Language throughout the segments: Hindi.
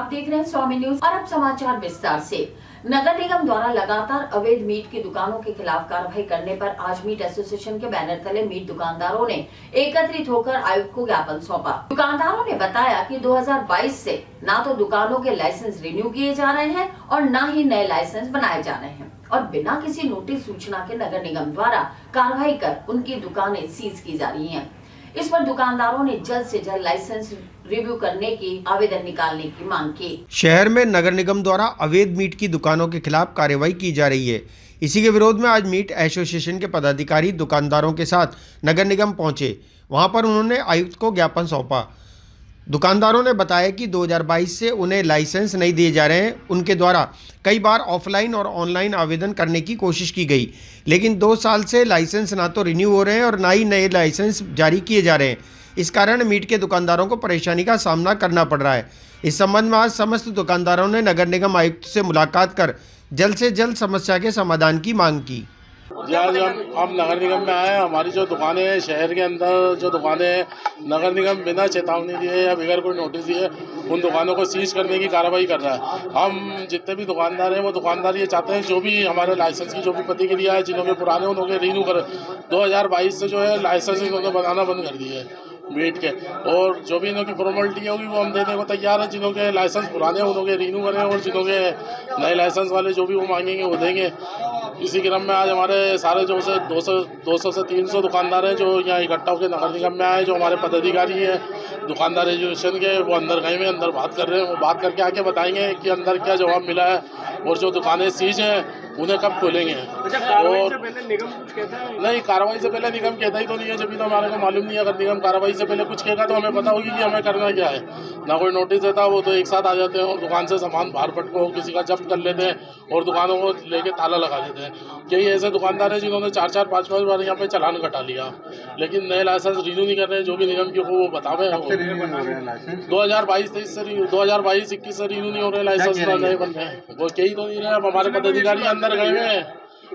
आप देख रहे हैं स्वामी न्यूज और अब समाचार विस्तार से। नगर निगम द्वारा लगातार अवैध मीट की दुकानों के खिलाफ कार्रवाई करने पर आज मीट एसोसिएशन के बैनर तले मीट दुकानदारों ने एकत्रित होकर आयुक्त को ज्ञापन सौंपा। दुकानदारों ने बताया कि 2022 से ना तो दुकानों के लाइसेंस रिन्यू किए जा रहे हैं और न ही नए लाइसेंस बनाए जा रहे हैं और बिना किसी नोटिस सूचना के नगर निगम द्वारा कार्रवाई कर उनकी दुकानें सीज की जा रही हैं। इस पर दुकानदारों ने जल्द से जल्द लाइसेंस रिव्यू करने की आवेदन निकालने की मांग की। शहर में नगर निगम द्वारा अवैध मीट की दुकानों के खिलाफ कार्रवाई की जा रही है। इसी के विरोध में आज मीट एसोसिएशन के पदाधिकारी दुकानदारों के साथ नगर निगम पहुंचे। वहां पर उन्होंने आयुक्त को ज्ञापन सौंपा। दुकानदारों ने बताया कि 2022 से उन्हें लाइसेंस नहीं दिए जा रहे हैं। उनके द्वारा कई बार ऑफलाइन और ऑनलाइन आवेदन करने की कोशिश की गई, लेकिन 2 साल से लाइसेंस ना तो रिन्यू हो रहे हैं और ना ही नए लाइसेंस जारी किए जा रहे हैं। इस कारण मीट के दुकानदारों को परेशानी का सामना करना पड़ रहा है। इस संबंध में आज समस्त दुकानदारों ने नगर निगम आयुक्त से मुलाकात कर जल्द से जल्द समस्या के समाधान की मांग की। जी, आज हम नगर निगम में आए हैं। हमारी जो दुकानें हैं, शहर के अंदर जो दुकानें हैं, नगर निगम बिना चेतावनी दिए या बगैर कोई नोटिस दिए उन दुकानों को सीज करने की कार्रवाई कर रहा है। हम जितने भी दुकानदार हैं वो दुकानदार ये चाहते हैं जो भी हमारे लाइसेंस की जो भी प्रतिक्रिया है, जिन्होंने पुराने उन्होंने रिन्यू कर 2022 से जो है लाइसेंस इन्होंने बनाना बंद कर दिए है मीट के, और जो भी इनकी फॉर्मेलिटी होगी वो हम देने को तैयार है। जिन्होंने लाइसेंस पुराने उन्होंने रिन्यू करें और जिन्होंने नए लाइसेंस वाले जो भी वो मांगेंगे वो देंगे। इसी क्रम में आज हमारे सारे जो से 200 से 300 दुकानदार हैं जो यहाँ इकट्ठा होकर नगर निगम में आए। जो हमारे पदाधिकारी हैं दुकानदार एसोसिएशन के, वो अंदर गए में अंदर बात कर रहे हैं। वो बात करके आके बताएंगे कि अंदर क्या जवाब मिला है और जो दुकानें सीज हैं उन्हें कब खोलेंगे। और निगम कुछ कहता है? नहीं, कार्रवाई से पहले निगम कहता ही तो नहीं है। जब भी तो हमारे को मालूम नहीं है। अगर निगम कार्रवाई से पहले कुछ कहेगा तो हमें पता होगी कि हमें करना क्या है। ना कोई नोटिस देता, वो तो एक साथ आ जाते हैं और दुकान से सामान बाहर पटको किसी का जब्त कर लेते हैं और दुकानों को लेके ताला लगा देते हैं। कई ऐसे दुकानदार हैं जिन्होंने 4-4, 5-5 बार यहाँ पे चालान कटा लिया, लेकिन नए लाइसेंस रिन्यू नहीं कर रहे हैं। जो भी निगम की वो बतावे 2022-23 से 2022-21 से रिन्यू नहीं हो रहे लाइसेंस, नए बन रहे हैं। वो कहीं तो नहीं रहे। अब हमारे पदाधिकारी अंदर गए हुए हैं,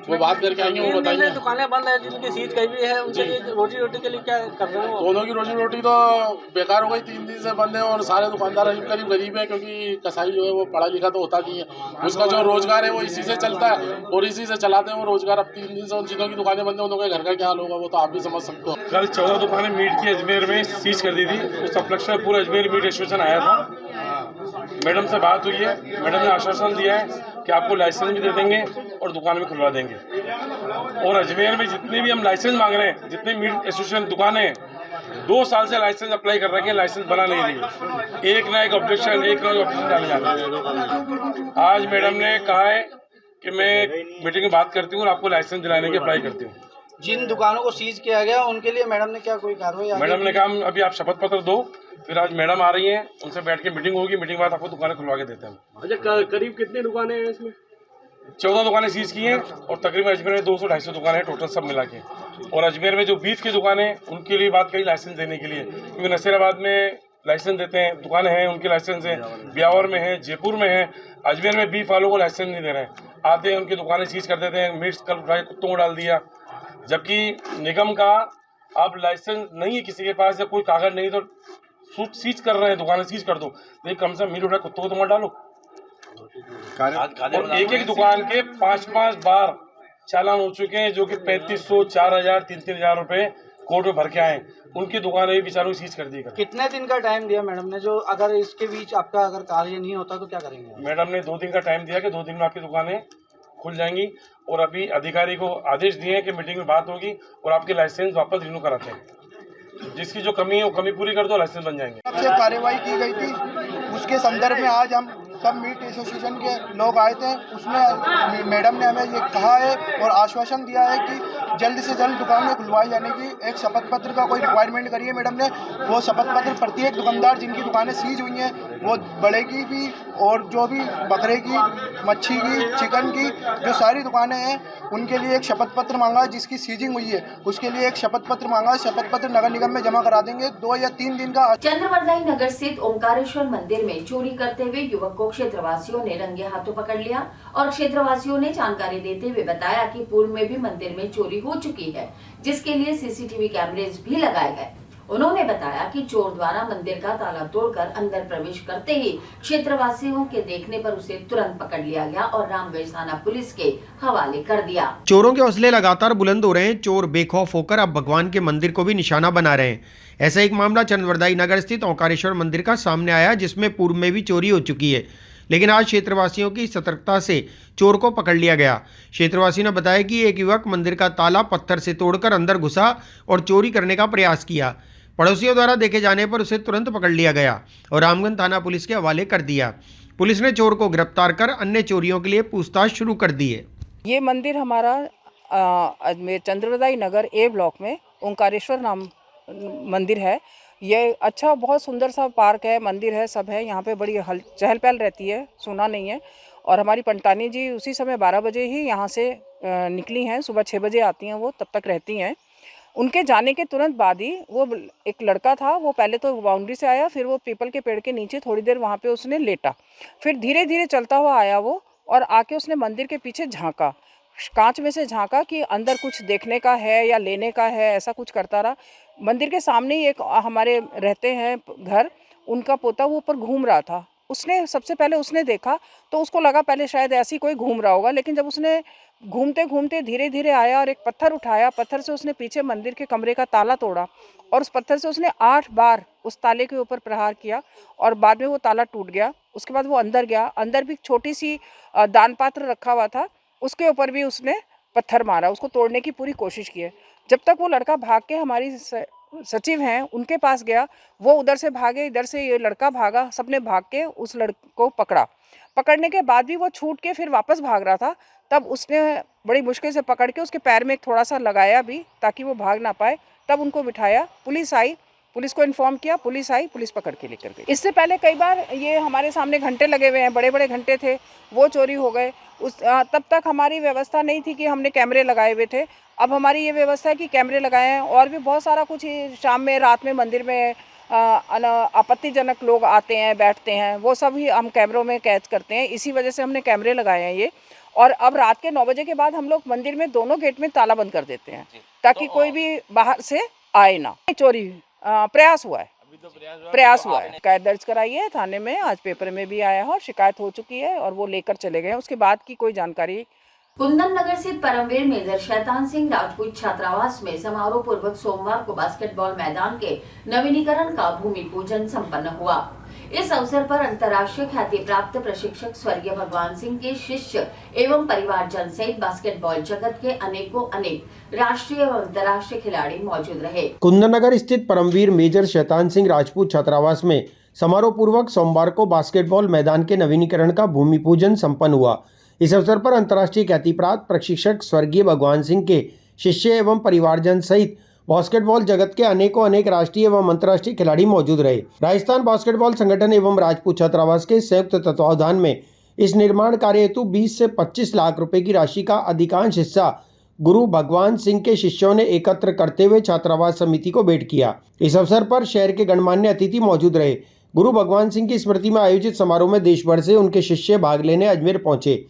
वो बात करके आएंगे, वो बताएंगे। दुकानें बंद है, जिनकी सीज कहीं भी है, उनके लिए रोजी रोटी के लिए क्या कर रहे हो? दोनों की रोजी रोटी तो बेकार हो गई। 3 दिन से बंद है और सारे दुकानदार करीब गरीब है, क्योंकि कसाई जो है वो पढ़ा लिखा तो होता नहीं है। उसका जो रोजगार है वो इसी से चलता है और इसी से चलाते हैं वो रोजगार। अब 3 दिन से जिनों की दुकानें बंद है उनके घर का क्या हाल होगा वो तो आप भी समझ सकते हो। कल 14 दुकानें मीट की अजमेर में सीज कर दी थी। उस उपलक्ष्य में पूरा अजमेर मीट एसोसिएशन आया था। मैडम से बात हुई है। मैडम ने आश्वासन दिया है कि आपको लाइसेंस भी दे देंगे और दुकान भी खुलवा देंगे। और अजमेर में जितने भी हम लाइसेंस मांग रहे हैं, जितने मीट एसोसिएशन दुकानें हैं, 2 साल से लाइसेंस अप्लाई कर रखे हैं, लाइसेंस बना नहीं रही। एक ना एक ऑब्जेक्शन डाले जा रहे हैं। आज मैडम ने कहा है कि मैं मीटिंग में बात करती हूँ और आपको लाइसेंस दिलाने की अप्लाई करती हूँ। जिन दुकानों को सीज किया गया उनके लिए मैडम ने क्या कोई कार्रवाई? मैडम ने कहा अभी आप शपथ पत्र दो, फिर आज मैडम आ रही हैं, उनसे बैठ के मीटिंग होगी। मीटिंग के बाद आपको दुकानें खुलवा के देते हैं। अच्छा, करीब कितनी दुकानें हैं इसमें? 14 दुकानें सीज की हैं और तकरीबन अजमेर में 200-250 दुकानें हैं टोटल सब मिला के। और अजमेर में जो बीफ की दुकानें हैं उनके लिए बात करी लाइसेंस देने के लिए, क्योंकि नसीराबाद में लाइसेंस देते हैं, दुकानें हैं उनके लाइसेंस हैं, ब्यावर में है, जयपुर में है। अजमेर में बीफ वालों को लाइसेंस नहीं दे रहे हैं, आते हैं उनकी दुकानें सीज कर देते हैं। मीट कल उठा के कुत्तों को डाल दिया, जबकि निगम का अब लाइसेंस नहीं है किसी के पास या कोई कागज नहीं, तो सीज कर रहे हैं, दुकानें सीज कर दो। तो कम से कम मीट उठा कुत्तों को तो मत डालो। और एक दुकान के 5-5 बार चालान हो चुके हैं, जो कि 3500, 4000, 3-3 रुपए कोर्ट में भर के आए। उनकी दुकानें भी बेचारों सीज कर दी। कितने दिन का टाइम दिया मैडम ने? जो अगर इसके बीच आपका अगर कार्य नहीं होता तो क्या करेंगे? मैडम ने 2 दिन का टाइम दिया कि 2 दिन में आपकी दुकानें खुल जाएंगी। और अभी अधिकारी को आदेश दिए हैं कि मीटिंग में बात होगी और आपके लाइसेंस वापस रिन्यू कराते हैं। जिसकी जो कमी है वो कमी पूरी कर दो, लाइसेंस बन जाएंगे। सबसे कार्रवाई की गई थी, उसके संदर्भ में आज हम सब मीट एसोसिएशन के लोग आए थे। उसमें मैडम ने हमें ये कहा है और आश्वासन दिया है कि जल्द से जल्द दुकानें खुलवाई जाने की। एक शपथ पत्र का कोई रिक्वायरमेंट करी है मैडम ने, वो शपथ पत्र प्रत्येक दुकानदार जिनकी दुकानें सीज हुई हैं, वो बड़े की भी और जो भी बकरे की, मच्छी की, चिकन की जो सारी दुकानें हैं उनके लिए एक शपथ पत्र मांगा। जिसकी सीजिंग हुई है उसके लिए एक शपथ पत्र मांगा। शपथ पत्र नगर निगम में जमा करा देंगे। 2 या 3 दिन का। चंद्रवरदाई नगर स्थित ओंकारेश्वर मंदिर में चोरी करते हुए युवक को क्षेत्रवासियों ने रंगे हाथों पकड़ लिया और क्षेत्रवासियों ने जानकारी देते हुए बताया कि पूर्व में भी मंदिर में चोरी हो चुकी है, जिसके लिए सीसीटीवी कैमरेज भी लगाए गए उन्होंने बताया कि चोर द्वारा मंदिर का ताला तोड़कर अंदर प्रवेश करते ही क्षेत्रवासियों के देखने पर उसे तुरंत पकड़ लिया गया और रामगंज थाना पुलिस के हवाले कर दिया। चोरों के हौसले लगातार बुलंद हो रहे हैं। चोर बेखौफ होकर अब भगवान के मंदिर को भी निशाना बना रहे हैं। ऐसा एक मामला चंदवरदाई नगर स्थित ओंकारेश्वर मंदिर का सामने आया, जिसमें पूर्व में भी चोरी हो चुकी है, लेकिन आज क्षेत्रवासियों की सतर्कता से चोर को पकड़ लिया गया। क्षेत्रवासी ने बताया कि एक युवक मंदिर का ताला पत्थर से तोड़कर अंदर घुसा और चोरी करने का प्रयास किया। पड़ोसियों द्वारा देखे जाने पर उसे तुरंत पकड़ लिया गया और रामगंज थाना पुलिस के हवाले कर दिया। पुलिस ने चोर को गिरफ्तार कर अन्य चोरियों के लिए पूछताछ शुरू कर दी है। ये मंदिर हमारा अजमेर चंद्रवदाई नगर ए ब्लॉक में ओंकारेश्वर नाम मंदिर है। ये अच्छा बहुत सुंदर सा पार्क है, मंदिर है, सब है। यहाँ पे बड़ी चहल पहल रहती है, सुना नहीं है। और हमारी पंटानी जी उसी समय 12 बजे ही यहाँ से निकली हैं, सुबह 6 बजे आती हैं, वो तब तक रहती हैं। उनके जाने के तुरंत बाद ही वो एक लड़का था, वो पहले तो बाउंड्री से आया, फिर वो पीपल के पेड़ के नीचे थोड़ी देर वहाँ पे उसने लेटा, फिर धीरे धीरे चलता हुआ आया वो और आके उसने मंदिर के पीछे झांका, कांच में से झांका कि अंदर कुछ देखने का है या लेने का है, ऐसा कुछ करता रहा। मंदिर के सामने ही एक हमारे रहते हैं घर, उनका पोता वो ऊपर घूम रहा था। उसने सबसे पहले उसने देखा तो उसको लगा पहले शायद ऐसी कोई घूम रहा होगा, लेकिन जब उसने घूमते घूमते धीरे धीरे आया और एक पत्थर उठाया, पत्थर से उसने पीछे मंदिर के कमरे का ताला तोड़ा और उस पत्थर से उसने 8 बार उस ताले के ऊपर प्रहार किया और बाद में वो ताला टूट गया। उसके बाद वो अंदर गया, अंदर भी छोटी सी दान पात्र रखा हुआ था, उसके ऊपर भी उसने पत्थर मारा, उसको तोड़ने की पूरी कोशिश की है। जब तक वो लड़का भाग के हमारी सचिव हैं उनके पास गया, वो उधर से भागे, इधर से ये लड़का भागा, सबने भाग के उस लड़के को पकड़ा। पकड़ने के बाद भी वो छूट के फिर वापस भाग रहा था, तब उसने बड़ी मुश्किल से पकड़ के उसके पैर में एक थोड़ा सा लगाया भी ताकि वो भाग ना पाए। तब उनको बिठाया, पुलिस आई, पुलिस को इन्फॉर्म किया, पुलिस आई, पुलिस पकड़ के लेकर गई। इससे पहले कई बार ये हमारे सामने घंटे लगे हुए हैं, बड़े बड़े घंटे थे, वो चोरी हो गए। तब तक हमारी व्यवस्था नहीं थी कि हमने कैमरे लगाए हुए थे। अब हमारी ये व्यवस्था है कि कैमरे लगाए हैं और भी बहुत सारा कुछ शाम में रात में मंदिर में आपत्तिजनक लोग आते हैं, बैठते हैं, वो सब ही हम कैमरों में कैद करते हैं। इसी वजह से हमने कैमरे लगाए हैं ये। और अब रात के 9 बजे के बाद हम लोग मंदिर में दोनों गेट में ताला बंद कर देते हैं ताकि कोई भी बाहर से आए ना। चोरी प्रयास हुआ है, प्रयास हुआ है। शिकायत दर्ज कराई है थाने में, आज पेपर में भी आया है और शिकायत हो चुकी है और वो लेकर चले गए। उसके बाद की कोई जानकारी। कुंदन नगर स्थित परमवीर मेजर शैतान सिंह राजपूत छात्रावास में समारोह पूर्वक सोमवार को बास्केटबॉल मैदान के नवीनीकरण का भूमि पूजन संपन्न हुआ। इस अवसर पर अंतर्राष्ट्रीय ख्याति प्राप्त प्रशिक्षक स्वर्गीय भगवान सिंह के शिष्य एवं परिवारजन सहित बास्केटबॉल जगत के अनेक राष्ट्रीय और अंतर्राष्ट्रीय खिलाड़ी मौजूद रहे। कुंदन नगर स्थित परमवीर मेजर शैतान सिंह राजपूत छात्रावास में समारोह पूर्वक सोमवार को बास्केटबॉल मैदान के नवीनीकरण का भूमि पूजन संपन्न हुआ। इस अवसर पर अंतर्राष्ट्रीय ख्याति प्राप्त प्रशिक्षक स्वर्गीय भगवान सिंह के शिष्य एवं परिवारजन सहित बास्केटबॉल जगत के अनेक राष्ट्रीय एवं अंतर्राष्ट्रीय खिलाड़ी मौजूद रहे। राजस्थान बास्केटबॉल संगठन एवं राजपूत छात्रावास के संयुक्त तत्वावधान में इस निर्माण कार्य हेतु 20 से 25 लाख रुपए की राशि का अधिकांश हिस्सा गुरु भगवान सिंह के शिष्यों ने एकत्र करते हुए छात्रावास समिति को भेंट किया। इस अवसर पर शहर के गणमान्य अतिथि मौजूद रहे। गुरु भगवान सिंह की स्मृति में आयोजित समारोह में देश भर से उनके शिष्य भाग लेने अजमेर पहुंचे।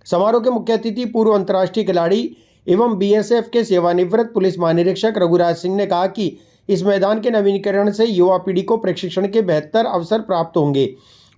समारोह के मुख्य अतिथि पूर्व अंतर्राष्ट्रीय खिलाड़ी एवं बीएसएफ के सेवानिवृत्त पुलिस महानिरीक्षक रघुराज सिंह ने कहा कि इस मैदान के नवीनीकरण से युवा पीढ़ी को प्रशिक्षण के बेहतर अवसर प्राप्त होंगे।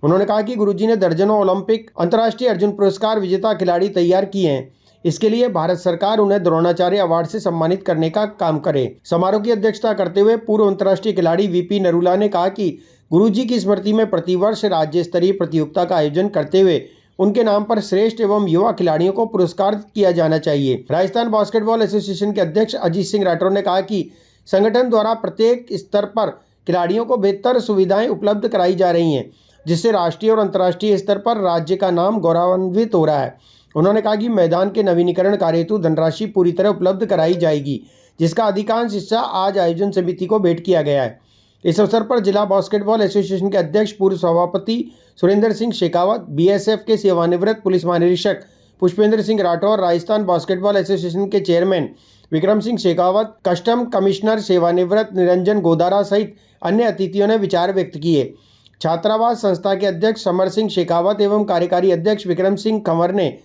उन्होंने कहा कि गुरुजी ने दर्जनों ओलंपिक, अंतर्राष्ट्रीय अर्जुन पुरस्कार विजेता खिलाड़ी तैयार किए हैं। इसके लिए भारत सरकार उन्हें द्रोणाचार्य अवार्ड से सम्मानित करने का काम करे। समारोह की अध्यक्षता करते हुए पूर्व अंतर्राष्ट्रीय खिलाड़ी वीपी नरूला ने कहा कि गुरुजी की स्मृति में प्रतिवर्ष राज्य स्तरीय प्रतियोगिता का आयोजन करते हुए उनके नाम पर श्रेष्ठ एवं युवा खिलाड़ियों को पुरस्कार किया जाना चाहिए। राजस्थान बास्केटबॉल एसोसिएशन के अध्यक्ष अजीत सिंह राठौर ने कहा कि संगठन द्वारा प्रत्येक स्तर पर खिलाड़ियों को बेहतर सुविधाएं उपलब्ध कराई जा रही हैं, जिससे राष्ट्रीय और अंतर्राष्ट्रीय स्तर पर राज्य का नाम गौरवान्वित हो रहा है। उन्होंने कहा कि मैदान के नवीनीकरण कार्य हेतु धनराशि पूरी तरह उपलब्ध कराई जाएगी, जिसका अधिकांश हिस्सा आज आयोजन समिति को भेंट किया गया है। इस अवसर पर जिला बास्केटबॉल एसोसिएशन के अध्यक्ष पूर्व सभापति सुरेंद्र सिंह शेखावत, बीएसएफ के सेवानिवृत्त पुलिस महानिरीक्षक पुष्पेंद्र सिंह राठौर, राजस्थान बास्केटबॉल एसोसिएशन के chairman Vikram Singh Shekhawat, custom commissioner सेवानिवृत्त निरंजन गोदारा सहित अन्य अतिथियों ने विचार व्यक्त किए। छात्रावास संस्था के अध्यक्ष समर सिंह शेखावत एवं कार्यकारी अध्यक्ष विक्रम सिंह कंवर ने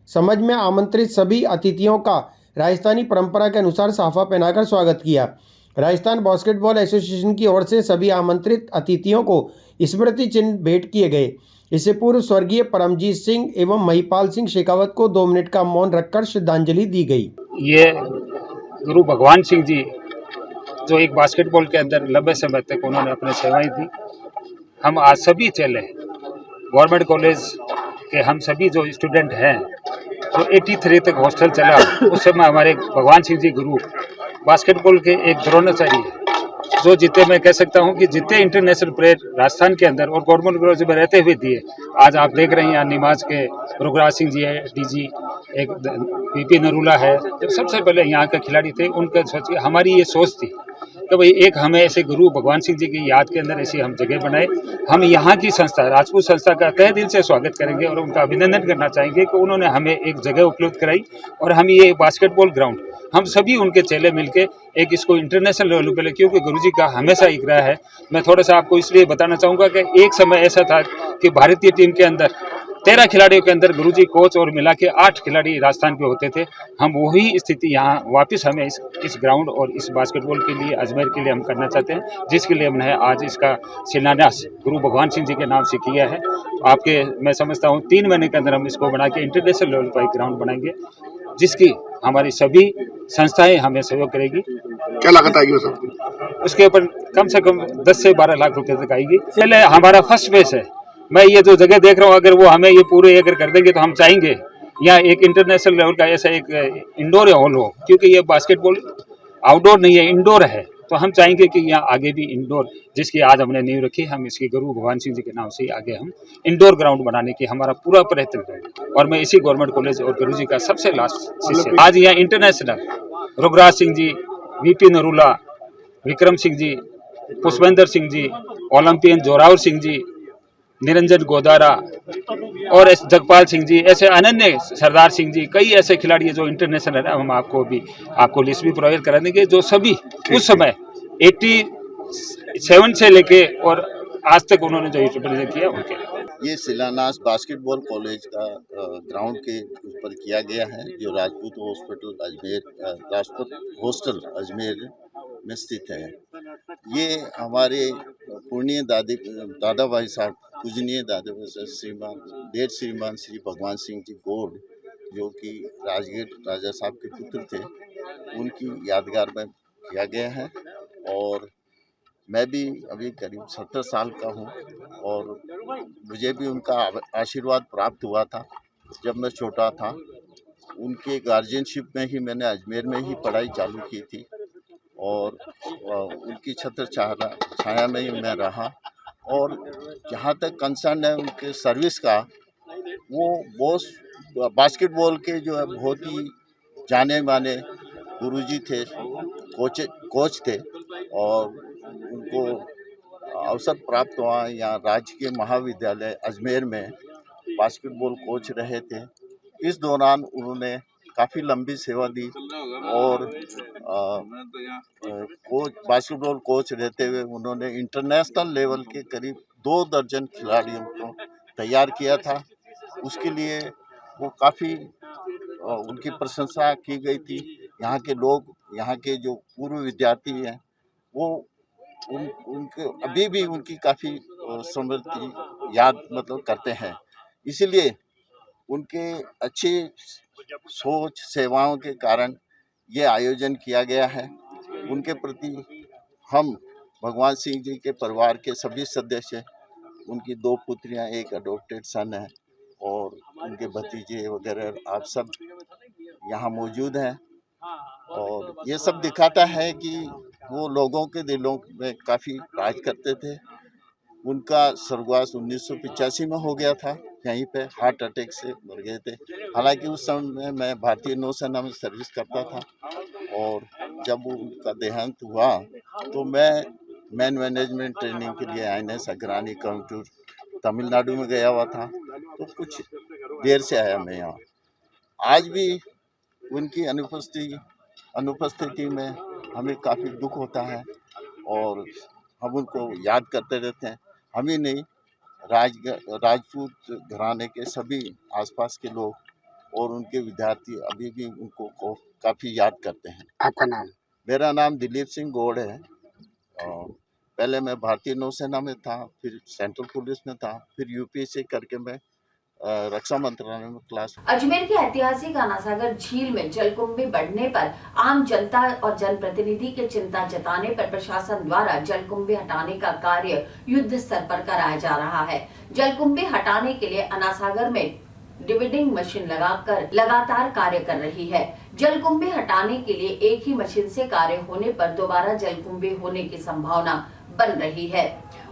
समझ में आमंत्रित सभी अतिथियों का राजस्थानी परंपरा के अनुसार साफा पहनाकर स्वागत किया। राजस्थान बास्केटबॉल एसोसिएशन की ओर से सभी आमंत्रित अतिथियों को स्मृति चिन्ह भेंट किए गए। इससे पूर्व स्वर्गीय परमजीत सिंह एवं महिपाल सिंह शेखावत को 2 मिनट का मौन रखकर श्रद्धांजलि दी गई। ये गुरु भगवान सिंह जी जो एक बास्केटबॉल के अंदर लंबे समय तक उन्होंने अपने सेवाएं दी। हम आज सभी चले गवर्नमेंट कॉलेज के हम सभी जो स्टूडेंट हैं जो 83 तक हॉस्टल चला उस समय हमारे भगवान सिंह जी गुरु बास्केटबॉल के एक द्रोणाचार्य है जो जितने मैं कह सकता हूं कि जितने इंटरनेशनल प्लेयर राजस्थान के अंदर और गवर्नमेंट कॉलेज में रहते हुए दिए। आज आप देख रहे हैं यहाँ निमाज के रुगराज सिंह जी है, डीजी एक पीपी नरूला है, जो सबसे पहले यहाँ के खिलाड़ी थे। उनका सोचिए हमारी ये सोच थी कि भाई एक हमें ऐसे गुरु भगवान सिंह जी की याद के अंदर ऐसी हम जगह बनाए। हम यहाँ की संस्था राजपूत संस्था का तहे दिल से स्वागत करेंगे और उनका अभिनंदन करना चाहेंगे कि उन्होंने हमें एक जगह उपलब्ध कराई और हम ये बास्केटबॉल ग्राउंड हम सभी उनके चेले मिलके एक इसको इंटरनेशनल लेवल पे, क्योंकि गुरुजी का हमेशा एक रहा है। मैं थोड़ा सा आपको इसलिए बताना चाहूँगा कि एक समय ऐसा था कि भारतीय टीम के अंदर 13 खिलाड़ियों के अंदर गुरुजी कोच और मिला के 8 खिलाड़ी राजस्थान के होते थे। हम वही स्थिति यहाँ वापस हमें इस ग्राउंड और इस बास्केटबॉल के लिए अजमेर के लिए हम करना चाहते हैं, जिसके लिए हमने आज इसका शिलान्यास गुरु भगवान सिंह जी के नाम से किया है। आपके मैं समझता हूँ 3 महीने के अंदर हम इसको बना के इंटरनेशनल लेवल पर एक ग्राउंड बनाएंगे, जिसकी हमारी सभी संस्थाएं हमें सहयोग करेगी। क्या लागत आएगी उसके ऊपर कम से कम 10 से 12 लाख रुपए तक आएगी। पहले हमारा फर्स्ट फेस है। मैं ये जो जगह देख रहा हूँ अगर वो हमें ये पूरे अगर कर देंगे तो हम चाहेंगे यहाँ एक इंटरनेशनल लेवल का ऐसा एक इंडोर हॉल हो, क्योंकि ये बास्केटबॉल आउटडोर नहीं है इंडोर है। तो हम चाहेंगे कि यहाँ आगे भी इंडोर, जिसकी आज हमने नींव रखी, हम इसकी गुरु भगवान सिंह जी के नाम से आगे हम इंडोर ग्राउंड बनाने की हमारा पूरा प्रयत्न करेंगे। और मैं इसी गवर्नमेंट कॉलेज और गुरु जी का सबसे लास्ट शिष्य आज यहाँ international रुगराज Singh ji, VP Narula, Vikram Singh ji, Pushpendra Singh ji, Olympian Zorawar Singh ji, Niranjan Godara और जगपाल सिंह जी, ऐसे अनन्य सरदार सिंह जी, कई ऐसे खिलाड़ी जो इंटरनेशनल है। हम आपको लिस्ट भी प्रोवाइड करा देंगे जो सभी उस समय 87 से लेके और आज तक उन्होंने जो रिप्रेजेंट किया उनके। ये शिलान्यास बास्केटबॉल कॉलेज का ग्राउंड के ऊपर किया गया है जो राजपूत हॉस्टल अजमेर में स्थित है। ये हमारे पूर्णीय दादा भाई साहब, पूजनीय दादा भाई साहब श्रीमान श्री भगवान सिंह जी गौड़, जो कि राजगीर राजा साहब के पुत्र थे, उनकी यादगार में किया गया है। और मैं भी अभी करीब 70 साल का हूँ और मुझे भी उनका आशीर्वाद प्राप्त हुआ था जब मैं छोटा था। उनके गार्जियनशिप में ही मैंने अजमेर में ही पढ़ाई चालू की थी और उनकी छत्र छाया में ही मैं रहा। और जहाँ तक कंसर्न है उनके सर्विस का, वो बास्केटबॉल के जो है बहुत ही जाने माने गुरुजी थे, कोच थे और उनको अवसर प्राप्त हुआ यहाँ राज्य के महाविद्यालय अजमेर में बास्केटबॉल कोच रहे थे। इस दौरान उन्होंने काफ़ी लंबी सेवा दी और बास्केटबॉल कोच रहते हुए उन्होंने इंटरनेशनल लेवल के करीब 2 दर्जन खिलाड़ियों को तैयार किया था। उसके लिए वो काफ़ी उनकी प्रशंसा की गई थी। यहाँ के लोग, यहाँ के जो पूर्व विद्यार्थी हैं, वो उनके अभी भी उनकी काफ़ी स्मृति याद करते हैं। इसीलिए उनके अच्छे सोच सेवाओं के कारण ये आयोजन किया गया है। उनके प्रति हम भगवान सिंह जी के परिवार के सभी सदस्य, उनकी 2 पुत्रियां, एक अडॉप्टेड सन है और उनके भतीजे वगैरह आप सब यहाँ मौजूद हैं। और ये सब दिखाता है कि वो लोगों के दिलों में काफ़ी राज करते थे। उनका स्वर्गवास 1985 में हो गया था, यहीं पे हार्ट अटैक से मर गए थे। हालांकि उस समय मैं भारतीय नौसेना में सर्विस करता था और जब उनका देहांत हुआ तो मैं मैन मैनेजमेंट ट्रेनिंग के लिए INS अग्रानी काउंटर तमिलनाडु में गया हुआ था, तो कुछ देर से आया मैं यहाँ। आज भी उनकी अनुपस्थिति में हमें काफ़ी दुख होता है और हम उनको याद करते रहते हैं। हम ही नहीं, राजपूत घराने के सभी आसपास के लोग और उनके विद्यार्थी अभी भी उनको काफ़ी याद करते हैं। आपका नाम? मेरा नाम दिलीप सिंह गौड़ है। पहले मैं भारतीय नौसेना में था, फिर सेंट्रल पुलिस में था, फिर यूपीएससी करके मैं रक्षा मंत्रालय में क्लास। अजमेर के ऐतिहासिक आनासागर झील में जलकुंभी बढ़ने पर आम जनता और जनप्रतिनिधि के चिंता जताने पर प्रशासन द्वारा जलकुंभी हटाने का कार्य युद्ध स्तर पर कराया जा रहा है। जलकुंभी हटाने के लिए आनासागर में डिविडिंग मशीन लगाकर लगातार कार्य कर रही है। जलकुंभी हटाने के लिए एक ही मशीन से कार्य होने पर दोबारा जलकुंभी होने की संभावना बन रही है।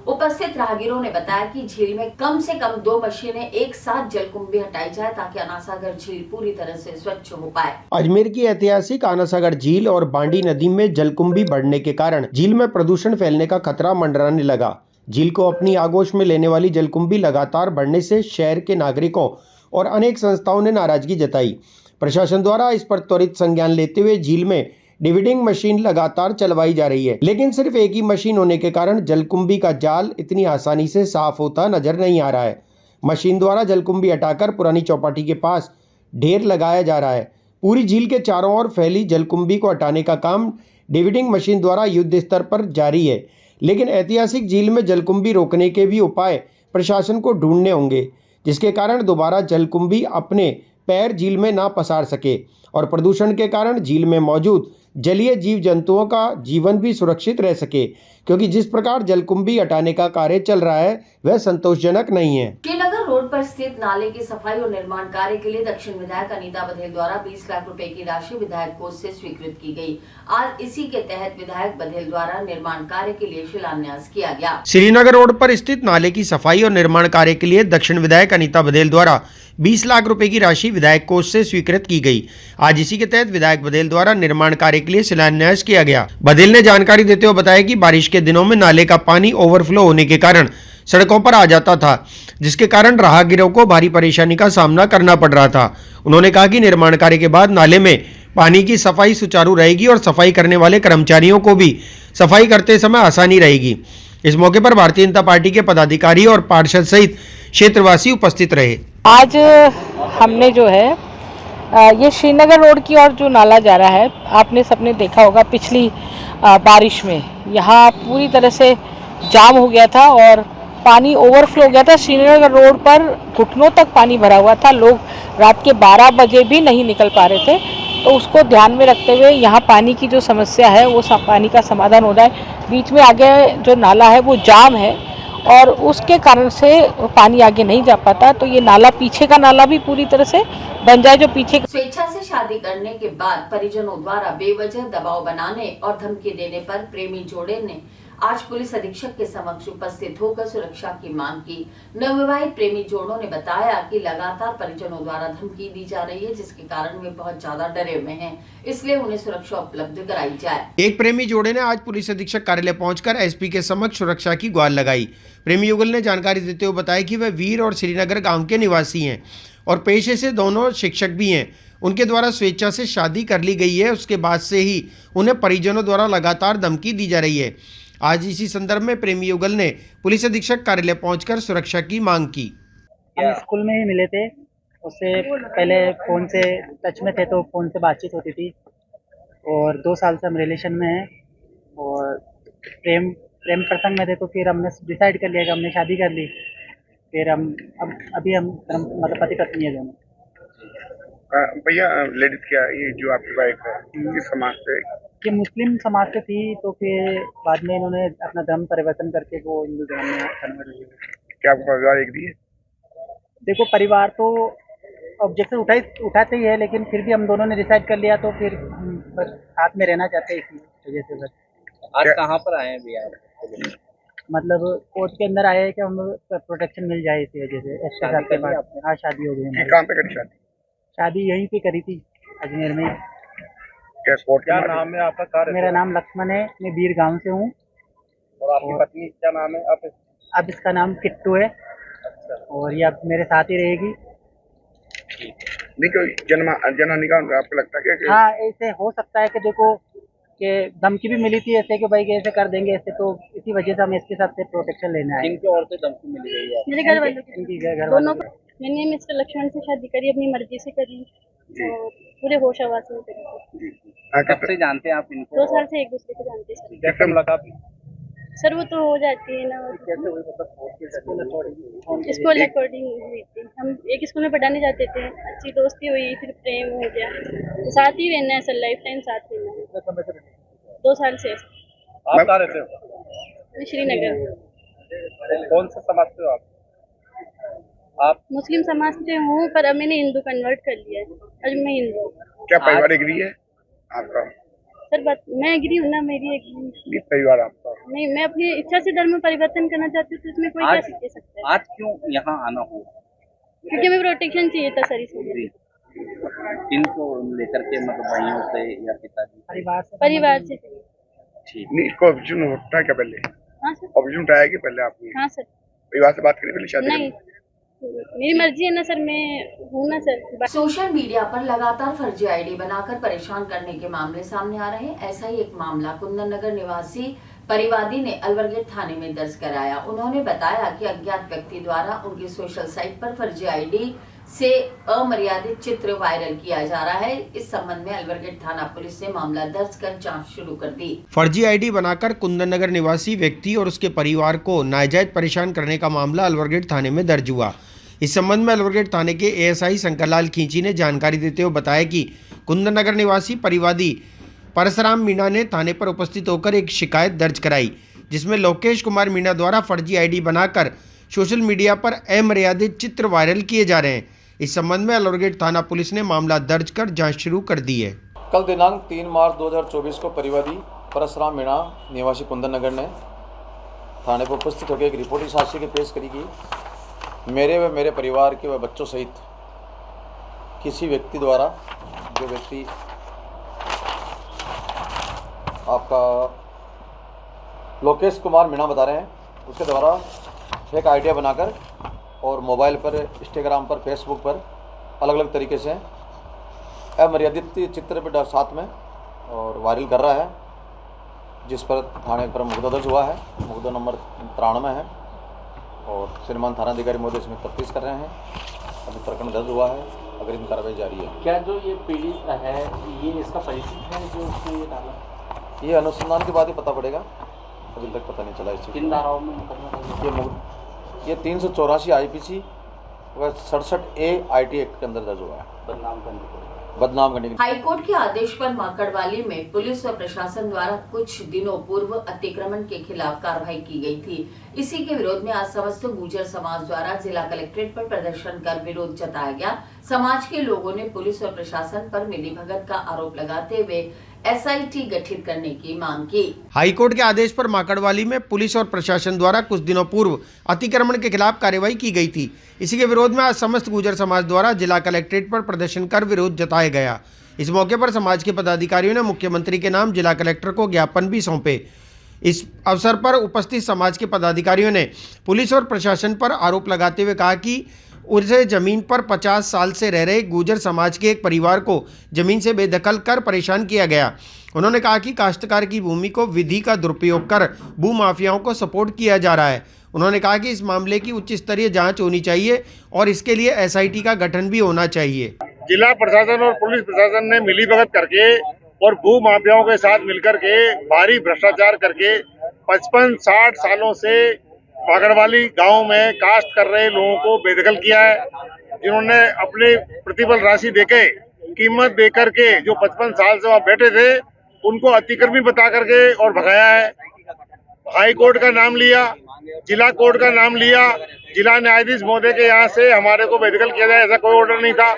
उपस्थित राहगीरों ने बताया कि झील में कम से कम 2 मशीनें एक साथ जलकुंभी हटाई जाए ताकि आनासागर झील पूरी तरह से स्वच्छ हो पाए। अजमेर की ऐतिहासिक आनासागर झील और बांडी नदी में जलकुंभी बढ़ने के कारण झील में प्रदूषण फैलने का खतरा मंडराने लगा। झील को अपनी आगोश में लेने वाली जलकुंभी लगातार बढ़ने से शहर के नागरिकों और अनेक संस्थाओं ने नाराजगी जताई। प्रशासन द्वारा इस पर त्वरित संज्ञान लेते हुए झील में डिविडिंग मशीन लगातार चलवाई जा रही है, लेकिन सिर्फ एक ही मशीन होने के कारण जलकुंभी का जाल इतनी आसानी से साफ होता नजर नहीं आ रहा है। मशीन द्वारा जलकुंभी हटाकर पुरानी चौपाटी के पास ढेर लगाया जा रहा है। पूरी झील के चारों ओर फैली जलकुंभी को हटाने का काम डिविडिंग मशीन द्वारा युद्ध स्तर पर जारी है, लेकिन ऐतिहासिक झील में जलकुंभी रोकने के भी उपाय प्रशासन को ढूंढने होंगे, जिसके कारण दोबारा जलकुंभी अपने पैर झील में ना पसार सके और प्रदूषण के कारण झील में मौजूद जलीय जीव जंतुओं का जीवन भी सुरक्षित रह सके, क्योंकि जिस प्रकार जलकुंभी हटाने का कार्य चल रहा है वह संतोषजनक नहीं है। श्रीनगर रोड पर स्थित नाले की सफाई और निर्माण कार्य के लिए दक्षिण विधायक अनीता बघेल द्वारा 20 लाख रुपए की राशि विधायक कोष से स्वीकृत की गई। आज इसी के तहत विधायक बघेल द्वारा निर्माण कार्य के लिए शिलान्यास किया गया। श्रीनगर रोड पर स्थित नाले की सफाई और निर्माण कार्य के लिए दक्षिण विधायक अनीता बघेल द्वारा 20 लाख रुपए की राशि विधायक कोष से स्वीकृत की गई। आज इसी के तहत विधायक बघेल द्वारा निर्माण कार्य के लिए शिलान्यास किया गया। बघेल ने जानकारी देते हुए बताया कि बारिश के दिनों में नाले का पानी ओवरफ्लो होने के कारण सड़कों पर आ जाता था, जिसके कारण राहगीरों को भारी परेशानी का सामना करना पड़ रहा था। उन्होंने कहा कि निर्माण कार्य के बाद नाले में पानी की सफाई सुचारू रहेगी और सफाई करने वाले कर्मचारियों को भी सफाई करते समय आसानी रहेगी। इस मौके पर भारतीय जनता पार्टी के पदाधिकारी और पार्षद सहित क्षेत्रवासी उपस्थित रहे। आज हमने जो है ये श्रीनगर रोड की ओर जो नाला जा रहा है, आपने सबने देखा होगा पिछली बारिश में यहाँ पूरी तरह से जाम हो गया था और पानी ओवरफ्लो हो गया था। श्रीनगर रोड पर घुटनों तक पानी भरा हुआ था। लोग रात के 12 बजे भी नहीं निकल पा रहे थे। तो उसको ध्यान में रखते हुए यहाँ पानी की जो समस्या है वो पानी का समाधान हो रहा है। बीच में आगे जो नाला है वो जाम है और उसके कारण से पानी आगे नहीं जा पाता। तो ये नाला, पीछे का नाला भी पूरी तरह से बन जाए। जो पीछे स्वेच्छा से शादी करने के बाद परिजनों द्वारा बेवजह दबाव बनाने और धमकी देने पर प्रेमी जोड़े ने आज पुलिस अधीक्षक के समक्ष उपस्थित होकर सुरक्षा की मांग की। नवविवाहित प्रेमी जोड़ों ने बताया कि लगातार परिजनों द्वारा धमकी दी जा रही है, जिसके कारण वे बहुत ज्यादा डरे हुए हैं, इसलिए उन्हें सुरक्षा उपलब्ध कराई जाए। एक प्रेमी जोड़े ने आज पुलिस अधीक्षक कार्यालय पहुंचकर एसपी के समक्ष सुरक्षा की गुहार लगाई। प्रेमी युगल ने जानकारी देते हुए बताया कि वह वीर और श्रीनगर गाँव के निवासी हैं और पेशे से दोनों शिक्षक भी हैं। उनके द्वारा स्वेच्छा से शादी कर ली गई है। उसके बाद से ही उन्हें परिजनों द्वारा लगातार धमकी दी जा रही है। आज इसी संदर्भ में प्रेमी युगल ने पुलिस अधीक्षक कार्यालय पहुंचकर सुरक्षा की मांग की। हम स्कूल में ही मिले थे, उससे पहले फ़ोन से टच में थे तो फ़ोन से बातचीत होती थी और 2 साल से हम रिलेशन में हैं और प्रेम प्रसंग में थे। तो फिर हमने डिसाइड कर लिया कि हमने शादी कर ली। फिर हम अभी हम मतलब पति पत्नी है दोनों। भैया लेडीज क्या ये जो आपकी वाइफ है किस समाज से? ये मुस्लिम समाज से थी, तो फिर बाद में इन्होंने अपना धर्म परिवर्तन करके वो हिंदू धर्म में कन्वर्ट हो गई। क्या आपको परिवार एक दी है? देखो, परिवार तो ऑब्जेक्शन उठाते ही है, लेकिन फिर भी हम दोनों ने डिसाइड कर लिया, तो फिर हम बस साथ में रहना चाहते हैं इसी वजह से। बस आज कहाँ पर आए हैं भैया? मतलब कोर्ट के अंदर आए हैं कि हम प्रोटेक्शन मिल जाए, इसी वजह से। इसके साथ के बाद हाँ, शादी हो गई हमारी। कहाँ पे करी शादी? शादी यहीं पे करी थी, अजमेर में। क्या नाम है आपका? मेरा नाम लक्ष्मण है, मैं बीर गांव से हूँ। और आपकी पत्नी क्या नाम है? अब इसका नाम किट्टू है। और ये अब मेरे साथ ही रहेगी। नहीं कोई जनहानि का आपको लगता है क्या? हाँ, ऐसे हो सकता है कि देखो कि धमकी भी मिली थी ऐसे कि भाई ऐसे कर देंगे ऐसे, तो इसी वजह से हम इसके साथ से प्रोटेक्शन लेने आए। इनकी और से धमकी मिली गई है? मेरे घर वालों की, इनकी घर दोनों वालों को। मैंने मिस्टर लक्ष्मण से शादी करी, अपनी मर्जी से करी और पूरे होश आवाज में करी। कब से जानते हैं आप इनको? 2 साल से एक दूसरे को जानते हैं सर। कैसे मुलाकात हुई? सर वो तो हो जाती है ना, कैसे हुई? मतलब स्कूल अकॉर्डिंग हुई थी। हम एक स्कूल में पढ़ाने जाते थे, अच्छी दोस्ती हुई, फिर प्रेम हो गया। तो साथ ही रहना है सर, लाइफ टाइम साथ रहना है। 2 साल से। आप कहाँ रहते हो? श्रीनगर। कौन सा समाज से हो आप? आप मुस्लिम समाज से हूँ, पर अब मैंने हिंदू कन्वर्ट कर लिया है। आज मैं हिंदू हूँ। क्या परिवार एग्री है आपका? सर मैं एग्री हूँ ना, मेरी एग्री ये परिवार आपका? नहीं, मैं अपनी इच्छा से धर्म परिवर्तन करना चाहती हूँ, तो इसमें कोई क्या कह सकता है? आज क्यों यहाँ आना हो? क्योंकि हमें प्रोटेक्शन चाहिए था सर, इसलिए। इनको लेकर के मतलब भाइयों से या पिताजी? परिवार से। ठीक। नहीं, इसको ऑब्जेक्शन उठाया क्या पहले? हाँ सर। ऑब्जेक्शन उठाया कि पहले आपने? हाँ सर। परिवार से बात करी पहले शादी नहीं, मेरी मर्जी है ना सर, मैं हूँ ना सर। सोशल मीडिया पर लगातार फर्जी आईडी बनाकर परेशान करने के मामले सामने आ रहे हैं। ऐसा ही एक मामला कुंदन नगर निवासी परिवादी ने अलवरगेट थाने में दर्ज कराया। उन्होंने बताया कि अज्ञात व्यक्ति द्वारा उनकी सोशल साइट पर फर्जी आईडी से अमर्यादित चित्र वायरल किया जा रहा है। इस संबंध में अलवरगेट थाना पुलिस ने मामला दर्ज कर जांच शुरू कर दी। फर्जी आईडी बनाकर कुंदन नगर निवासी व्यक्ति और उसके परिवार को नाजायज परेशान करने का मामला अलवरगेट थाने में दर्ज हुआ। इस संबंध में अलवरगेट थाने के एएसआई शंकरलाल खींची ने जानकारी देते हुए बताया कि कुंदन नगर निवासी परिवादी परसराम मीणा ने थाने पर उपस्थित होकर एक शिकायत दर्ज कराई, जिसमें लोकेश कुमार मीणा द्वारा फर्जी आईडी बनाकर सोशल मीडिया पर अमर्यादित चित्र वायरल किए जा रहे हैं। इस संबंध में अलवरगेट थाना पुलिस ने मामला दर्ज कर जांच शुरू कर दी है। कल दिनांक 3 मार्च 2024 को परिवादी परसराम मीणा निवासी कुंदन नगर ने थाने पर उपस्थित होकर एक रिपोर्टिंग साक्ष्य की पेश करी कि मेरे व मेरे परिवार के व बच्चों सहित किसी व्यक्ति द्वारा, जो व्यक्ति आपका लोकेश कुमार मीणा बता रहे हैं, उसके द्वारा फेक आइडिया बनाकर और मोबाइल पर, इंस्टाग्राम पर, फेसबुक पर अलग अलग तरीके से अमर्यादित चित्र पर साथ में और वायरल कर रहा है, जिस पर थाने पर मुकदमा दर्ज हुआ है। मुकदमा नंबर 93 है और श्रीमान थानाधिकारी महोदय इसमें तफ्तीश कर रहे हैं। अभी प्रकरण दर्ज हुआ है, अग्रिम कार्रवाई जारी है। क्या जो ये पीड़ित है ये इसका परिचित है जो उसने ये डाला? ये अनुसंधान के बाद ही पता पड़ेगा, अभी तक पता नहीं चला इस चीज़। किन धाराओं में मुकदमा? ये 384 IPC व 67A IT एक्ट के अंदर दर्ज हुआ है। बदनाम करने के। हाईकोर्ट के आदेश पर माकड़वाली में पुलिस और प्रशासन द्वारा कुछ दिनों पूर्व अतिक्रमण के खिलाफ कार्रवाई की गई थी। इसी के विरोध में आज समस्त गुर्जर समाज द्वारा जिला कलेक्ट्रेट पर प्रदर्शन कर विरोध जताया गया। समाज के लोगों ने पुलिस और प्रशासन पर मिलीभगत का आरोप लगाते हुए SIT गठित करने की मांग की। हाईकोर्ट के आदेश पर माकड़वाली में पुलिस और प्रशासन द्वारा कुछ दिनों पूर्व अतिक्रमण के खिलाफ कार्रवाई की गई थी। इसी के विरोध में आज समस्त गुर्जर समाज द्वारा जिला कलेक्ट्रेट पर प्रदर्शन कर विरोध जताया गया। इस मौके पर समाज के पदाधिकारियों ने मुख्यमंत्री के नाम जिला कलेक्टर को ज्ञापन भी सौंपे। इस अवसर पर उपस्थित समाज के पदाधिकारियों ने पुलिस और प्रशासन पर आरोप लगाते हुए कहा कि उसे जमीन पर 50 साल से रह रहे गुर्जर समाज के एक परिवार को जमीन से बेदखल कर परेशान किया गया। उन्होंने कहा कि काश्तकार की भूमि को विधि का दुरुपयोग कर भू माफियाओं को सपोर्ट किया जा रहा है। उन्होंने कहा कि इस मामले की उच्च स्तरीय जांच होनी चाहिए और इसके लिए SIT का गठन भी होना चाहिए। जिला प्रशासन और पुलिस प्रशासन ने मिलीभगत करके और भू माफियाओं के साथ मिलकर के भारी भ्रष्टाचार करके 55-60 सालों से माकड़वाली गांव में काश्त कर रहे लोगों को बेदखल किया है, जिन्होंने अपनी प्रतिबल राशि देके कीमत देकर के जो 55 साल से वहाँ बैठे थे उनको अतिक्रमी बता करके और भगाया है। हाई कोर्ट का नाम लिया, जिला कोर्ट का नाम लिया, जिला न्यायाधीश महोदय के यहाँ से हमारे को बेदखल किया जाए ऐसा कोई ऑर्डर नहीं था।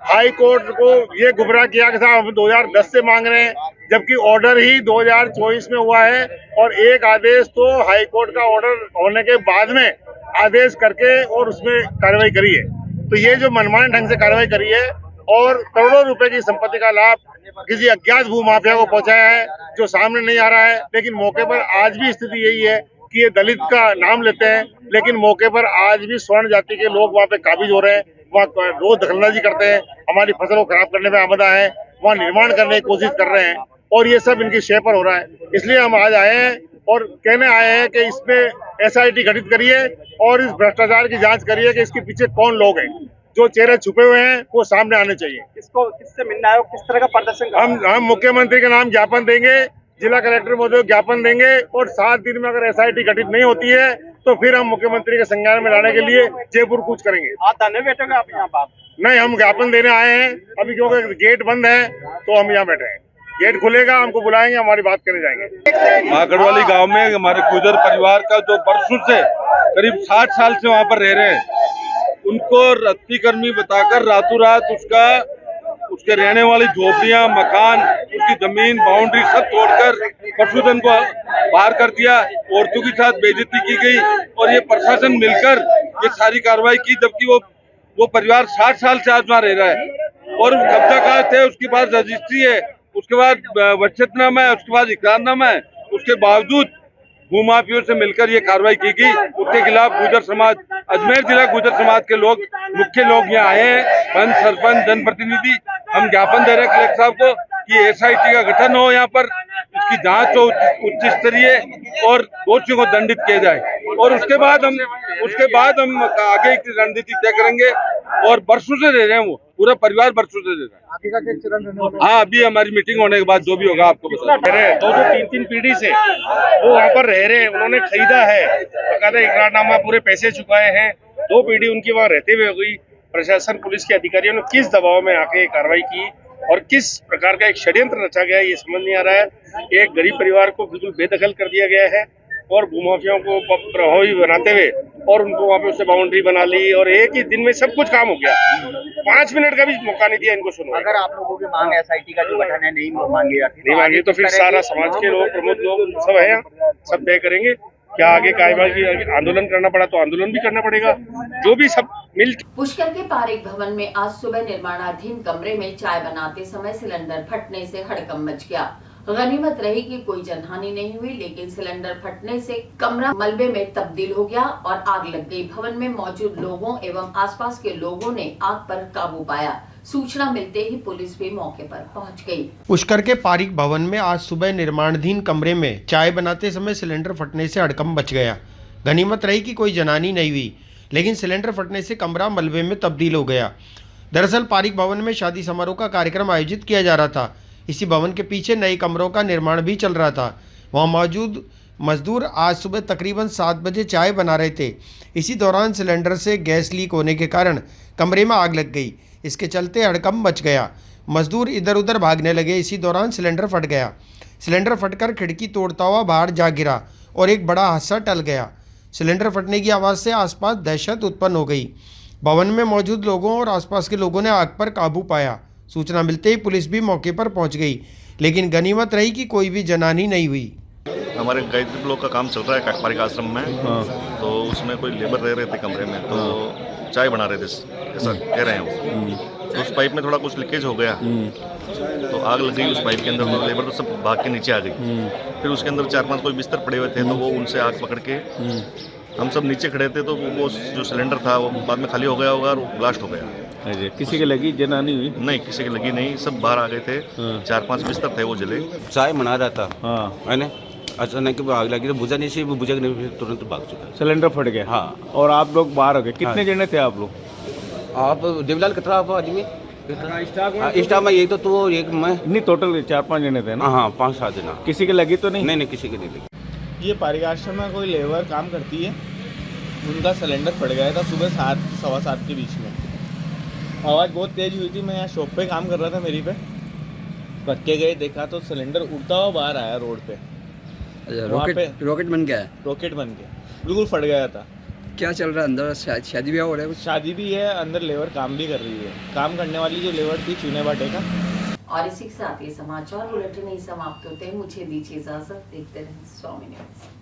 हाई कोर्ट को ये गुमराह किया कि साहब हम 2010 से मांग रहे हैं, जबकि ऑर्डर ही 2024 में हुआ है और एक आदेश तो हाई कोर्ट का ऑर्डर होने के बाद में आदेश करके और उसमें कार्रवाई करी है। तो ये जो मनमाने ढंग से कार्रवाई करी है और करोड़ों रुपए की संपत्ति का लाभ किसी अज्ञात भू माफिया को पहुंचाया है, जो सामने नहीं आ रहा है। लेकिन मौके पर आज भी स्थिति यही है कि ये दलित का नाम लेते हैं, लेकिन मौके पर आज भी स्वर्ण जाति के लोग वहाँ पे काबिज हो रहे हैं, वहाँ रोज दखलंदाजी करते हैं, हमारी फसल को खराब करने में आमदा है, वहाँ निर्माण करने की कोशिश कर रहे हैं और ये सब इनकी शय पर हो रहा है। इसलिए हम आज आए हैं और कहने आए हैं कि इसमें SIT गठित करिए और इस भ्रष्टाचार की जांच करिए कि इसके पीछे कौन लोग हैं। जो चेहरे छुपे हुए हैं वो सामने आने चाहिए। किससे मिलना है, किस तरह का प्रदर्शन हम मुख्यमंत्री के नाम ज्ञापन देंगे, जिला कलेक्टर महोदय को ज्ञापन देंगे, और 7 दिन में अगर SIT गठित नहीं होती है तो फिर हम मुख्यमंत्री के संज्ञान में लाने के लिए जयपुर कूच करेंगे। आप धरने बैठोगे आप यहाँ पर? नहीं, हम ज्ञापन देने आए हैं अभी, क्योंकि गेट बंद है तो हम यहाँ बैठे हैं। गेट खुलेगा, हमको बुलाएंगे, हमारी बात करने जाएंगे। माकड़वाली गांव में हमारे गुजर परिवार का जो बरसों से करीब 60 साल से वहां पर रह रहे हैं, उनको रत्तीकर्मी बताकर रातों रात उसके रहने वाली झोपड़ियां, मकान, उसकी जमीन, बाउंड्री सब तोड़कर पशुधन को बाहर कर दिया। औरतों के साथ बेइज्जती की गई और ये प्रशासन मिलकर ये सारी कार्रवाई की, जबकि वो परिवार 60 साल से आज वहाँ रह रहा है और कब्जा कागज है, उसके पास रजिस्ट्री है, उसके बाद वसीयतनामा है, उसके बाद इकरारनामा है। उसके बावजूद भूमाफियों से मिलकर ये कार्रवाई की गई। उसके खिलाफ गुजर समाज, अजमेर जिला गुजर समाज के लोग, मुख्य लोग यहाँ आए हैं, पंच, सरपंच, जनप्रतिनिधि। हम ज्ञापन दे रहे हैं कलेक्टर साहब को कि SIT का गठन हो, यहाँ पर इसकी जांच हो उच्च स्तरीय और दोषियों को दंडित किया जाए, और उसके बाद हम आगे की रणनीति तय करेंगे। और बरसों से रह रहे हैं, वो पूरा परिवार बरसों से रह रहा है। हाँ, अभी हमारी मीटिंग होने के बाद जो भी होगा आपको बता देंगे। 2-3 पीढ़ी से वो वहाँ पर रह रहे हैं, उन्होंने खरीदा है, बकायदा इकरारनामा, पूरे पैसे चुकाए हैं। 2 पीढ़ी उनकी वहाँ रहते हुए हो गई। प्रशासन, पुलिस के अधिकारियों ने किस दबाव में आके कार्रवाई की और किस प्रकार का एक षड्यंत्र रचा गया है, ये समझ नहीं आ रहा है। एक गरीब परिवार को बिल्कुल बेदखल कर दिया गया है और भूमाफियाओं को प्रभावी बनाते हुए और उनको वहाँ पे उससे बाउंड्री बना ली और एक ही दिन में सब कुछ काम हो गया। 5 मिनट का भी मौका नहीं दिया इनको सुनो। अगर आप लोगों की मांग SIT का जो गठन है नहीं मांगी जाती, नहीं मांगी तो फिर सारा समाज के लोग, प्रमुख लोग सब है, सब तय करेंगे। क्या आगे कार्यवाही, आंदोलन करना पड़ा तो आंदोलन भी करना पड़ेगा, जो भी सब मिल। पुष्कर के पारिक भवन में आज सुबह निर्माणाधीन कमरे में चाय बनाते समय सिलेंडर फटने से हड़कंप मच गया। गनीमत रही कि कोई जनहानि नहीं हुई, लेकिन सिलेंडर फटने से कमरा मलबे में तब्दील हो गया और आग लग गई। भवन में मौजूद लोगों एवं आसपास के लोगों ने आग पर काबू पाया। सूचना मिलते ही पुलिस भी मौके पर पहुंच गई। पुष्कर के पारिक भवन में आज सुबह निर्माणाधीन कमरे में चाय बनाते समय सिलेंडर फटने से हड़कंप मच गया। गनीमत रही कि कोई जनहानि नहीं हुई, लेकिन सिलेंडर फटने से कमरा मलबे में तब्दील हो गया। दरअसल पारिक भवन में शादी समारोह का कार्यक्रम आयोजित किया जा रहा था। इसी भवन के पीछे नए कमरों का निर्माण भी चल रहा था। वहां मौजूद मजदूर आज सुबह तकरीबन 7 बजे चाय बना रहे थे। इसी दौरान सिलेंडर से गैस लीक होने के कारण कमरे में आग लग गई। इसके चलते हड़कंप मच गया। मजदूर इधर उधर भागने लगे। इसी दौरान सिलेंडर फट गया। सिलेंडर फटकर खिड़की तोड़ता हुआ बाहर जा गिरा और एक बड़ा हादसा टल गया। सिलेंडर फटने की आवाज़ से आसपास दहशत उत्पन्न हो गई। भवन में मौजूद लोगों और आसपास के लोगों ने आग पर काबू पाया। सूचना मिलते ही पुलिस भी मौके पर पहुंच गई, लेकिन गनीमत रही कि कोई भी जनहानि नहीं हुई। हमारे गायत्री ब्लॉक का काम चल रहा है पारिक आश्रम में। तो उसमें कोई लेबर रह रहे थे कमरे में, तो चाय बना रहे थे, ऐसा कह रहे हैं वो। तो उस पाइप में थोड़ा कुछ लीकेज हो गया, तो आग लग गई उस पाइप के अंदर। तो लेबर तो सब भाग के नीचे आ गई। फिर उसके अंदर 4-5 कोई बिस्तर पड़े हुए थे, तो वो उनसे आग पकड़ के हम सब नीचे खड़े थे, तो वो जो सिलेंडर था वो बाद में खाली हो गया होगा और ब्लास्ट हो गया। किसी के लगी जनहानि हुई? नहीं, किसी के लगी नहीं, सब बाहर आ गए थे। 4-5 बिस्तर थे, वो जले। चाय बना रहा था, है ना, अचानक आग लगी तो बुझा नहीं सी, वो बुझा नहीं, तुरंत भाग चुका। सिलेंडर फट गया। हाँ, और आप लोग बाहर हो गए। कितने जने थे आप लोग? आप देवलाल कितना आप आदमी? स्टाफ में एक तो एक मैं नहीं, टोटल 4-5 जने थे ना? हाँ, 5-7 जना। किसी के लगी तो नहीं? नहीं, किसी के नहीं लगी। ये पारिक आश्रम में कोई लेबर काम करती है, उनका सिलेंडर फट गया था सुबह 7-7:15 के बीच में। आवाज़ बहुत तेज़ हुई थी। मैं यहाँ शॉप पे काम कर रहा था, मेरी पे रख के गए, देखा तो सिलेंडर उड़ता हुआ बाहर आया रोड पे। रॉकेट बन गया है? रॉकेट बन के बिल्कुल फट गया था। क्या चल रहा है अंदर? शादी ब्याह हो रहा है? शादी भी है, अंदर लेबर काम भी कर रही है। काम करने वाली जो लेबर थी चूने बाटे का। और इसी के साथ ये समाचार बुलेटिन नहीं समाप्त होते। मुझे दीजिए इजाजत। देखते रहें स्वामी न्यूज़।